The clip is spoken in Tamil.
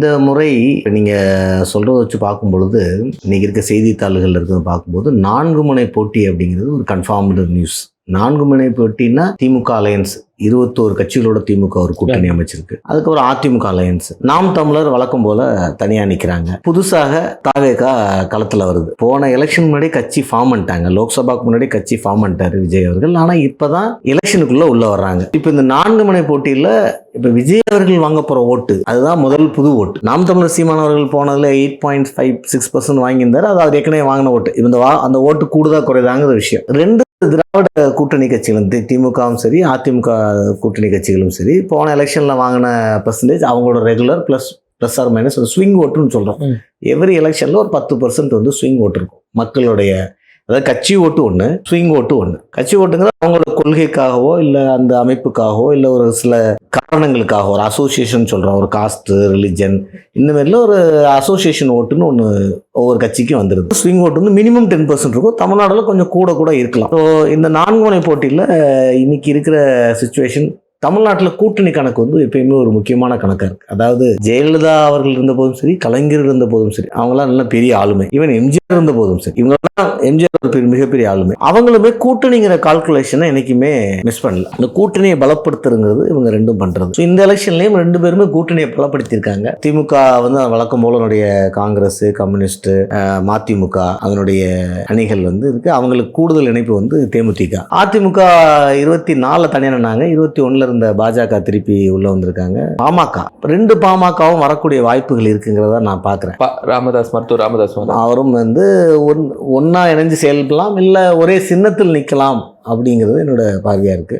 இந்த முறை நீங்கள் சொல்கிறத வச்சு பார்க்கும் பொழுது இன்றைக்கி இருக்க செய்தித்தாள்கள் இருக்கிறத பார்க்கும்போது 4 முனை போட்டி அப்படிங்கிறது ஒரு கன்ஃபார்ம்டு நியூஸ். 4 முனை போட்டின்னா திமுக அலையன்ஸ் 21 கட்சிகளோட திமுக ஒரு கூட்டணி அமைச்சிருக்கு. அதுக்கப்புறம் அதிமுக அலையன்ஸ், நாம் தமிழர் வழக்கம் போல தனியா நிக்கிறாங்க. புதுசாக தாவேகா களத்துல வருது. போன எலெக்ஷன் முன்னாடி கட்சி ஃபார்ம் பண்ணிட்டாங்க. லோக்சபாக்கு முன்னாடி கட்சி ஃபார்ம் பண்ணிட்டாரு விஜய் அவர்கள். ஆனா இப்பதான் எலெக்ஷனுக்குள்ள உள்ள வர்றாங்க. இப்ப இந்த 4 முனை போட்டியில இப்ப விஜய் அவர்கள் வாங்க போற ஓட்டு அதுதான் முதல் புது ஓட்டு. நாம் தமிழர் சீமான் அவர்கள் போனதுல 8.56% வாங்கியிருந்தாரு. அது அவர் ஏற்கனவே வாங்கின ஓட்டு. இந்த அந்த ஓட்டு கூடுதா குறைதாங்கிற விஷயம். 2 திராவிட கூட்டணி கட்சிகளும் திமுகவும் சரி அதிமுக கூட்டணி கட்சிகளும் சரி போன எலெக்ஷன்ல வாங்கின பெர்சன்டேஜ் அவங்களோட regular plus or minus swing ஓட்டுன்னு சொல்றோம். எவ்ரி எலெக்ஷன்ல ஒரு 10% வந்து ஸ்விங் ஓட்டு இருக்கும். மக்களுடைய அதாவது கட்சி ஓட்டு ஒன்று, ஸ்விங் ஓட்டு ஒன்று. கட்சி ஓட்டுங்கிறது அவங்களோட கொள்கைக்காகவோ இல்லை அந்த அமைப்புக்காகவோ இல்லை ஒரு சில காரணங்களுக்காக ஒரு அசோசியேஷன் சொல்கிறோம், ஒரு காஸ்ட் ரிலிஜன் இந்த மாதிரில ஒரு அசோசியேஷன் ஓட்டுன்னு ஒன்று ஒவ்வொரு கட்சிக்கும் வந்துடுது. ஸ்விங் ஓட்டு வந்து மினிமம் 10% இருக்கும். தமிழ்நாடுல கொஞ்சம் கூட இருக்கலாம். ஸோ இந்த 4 முனை போட்டியில் இன்னைக்கு இருக்கிற சுச்சுவேஷன் தமிழ்நாட்டில் கூட்டணி கணக்கு வந்து எப்பயுமே ஒரு முக்கியமான கணக்காக இருக்குது. அதாவது ஜெயலலிதா அவர்கள் இருந்த போதும் சரி, கலைஞர் இருந்த போதும் சரி, அவங்களாம் நல்ல பெரிய ஆளுமை. ஈவன் எம்ஜிஆர் இருந்த போதும் சரி, இவங்கெல்லாம் எம்ஜிஆர் மிகப்பெரிய ஆளுமை. அவங்களுமே கூட்டணிங்கிற கால்குலேஷனை என்னைக்குமே மிஸ் பண்ணல. இந்த கூட்டணியை பலப்படுத்துறது இவங்க ரெண்டும் பண்றது. இந்த எலெக்ஷன்லயும் 2 பேருமே கூட்டணியை பலப்படுத்தியிருக்காங்க. திமுக வந்து வழக்கம் போல காங்கிரஸ், கம்யூனிஸ்ட், மதிமுக அதனுடைய அணிகள் வந்து இருக்கு. அவங்களுக்கு கூடுதல் இணைப்பு வந்து தேமுதிக. அதிமுக 24 தனியானாங்க. 21 இருந்த பாஜக திருப்பி உள்ள வந்திருக்காங்க. பாமக 2 பாமகவும் வரக்கூடிய வாய்ப்புகள் இருக்குங்கிறத நான் பாக்குறேன். மருத்துவர் ராமதாஸ் அவரும் வந்து ஒன்னா இணைஞ்சு செயல்படலாம், இல்ல ஒரே சின்னத்தில் நிக்கலாம் அப்படிங்கிறது என்னோட பார்வையா இருக்கு.